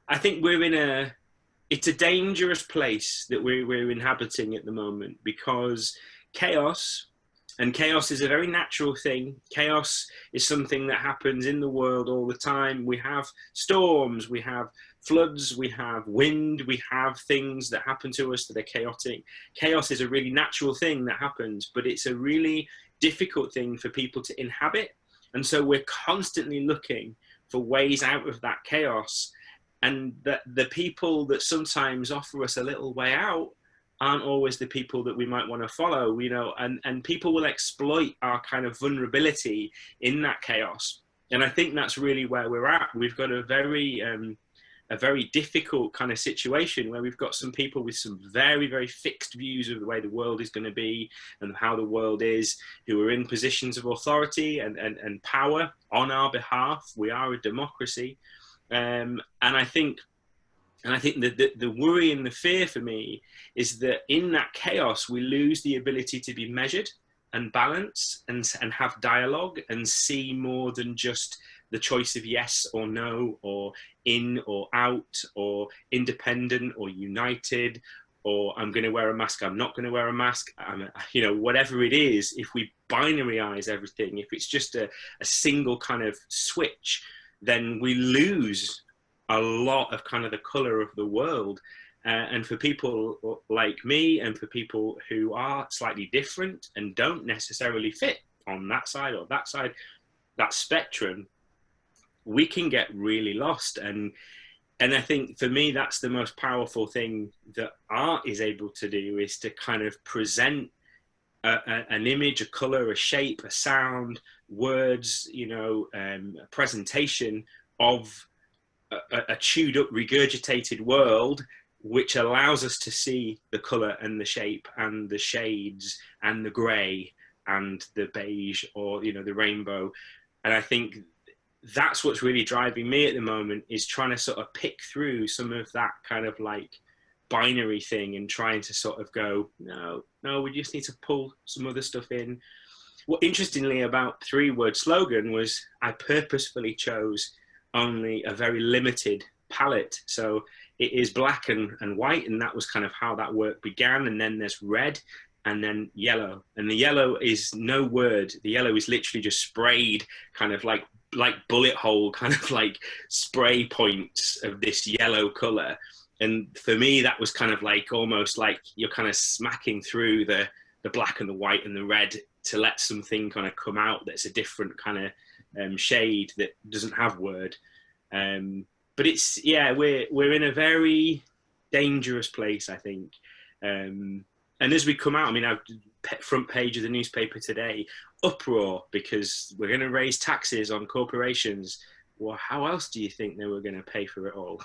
I think it's a dangerous place that we're inhabiting at the moment because chaos, and chaos is a very natural thing. Chaos is something that happens in the world all the time. We have storms, we have floods, we have wind, we have things that happen to us that are chaotic. Chaos is a really natural thing that happens, but it's a really difficult thing for people to inhabit. And so we're constantly looking for ways out of that chaos, and that the people that sometimes offer us a little way out aren't always the people that we might want to follow, and people will exploit our kind of vulnerability in that chaos. And I think that's really where we're at. We've got a very difficult kind of situation where we've got some people with some very, very fixed views of the way the world is going to be and how the world is, who are in positions of authority and power on our behalf. We are a democracy. And I think that the worry and the fear for me is that in that chaos, we lose the ability to be measured and balance and have dialogue and see more than just the choice of yes or no, or in or out, or independent or united, or I'm going to wear a mask, I'm not going to wear a mask. Whatever it is, if we binaryize everything, if it's just a single kind of switch, then we lose a lot of kind of the color of the world. And for people like me, and for people who are slightly different and don't necessarily fit on that side or that side, that spectrum, we can get really lost. And I think for me, that's the most powerful thing that art is able to do, is to kind of present an image, a color, a shape, a sound, words, a presentation of a chewed up, regurgitated world, which allows us to see the color and the shape and the shades and the gray and the beige, or the rainbow. And I think that's what's really driving me at the moment, is trying to sort of pick through some of that kind of like binary thing and trying to sort of go, no, we just need to pull some other stuff in. What interestingly about 3-word slogan was I purposefully chose only a very limited palette. So it is black and white, and that was kind of how that work began. And then there's red, and then yellow. And the yellow is no word. The yellow is literally just sprayed, kind of like bullet hole, kind of like spray points of this yellow color. And for me, that was kind of like almost like you're kind of smacking through the black and the white and the red to let something kind of come out that's a different kind of shade that doesn't have word. But it's, yeah, we're in a very dangerous place, I think. And as we come out, I mean, front page of the newspaper today, uproar because we're going to raise taxes on corporations. Well, how else do you think they were going to pay for it all?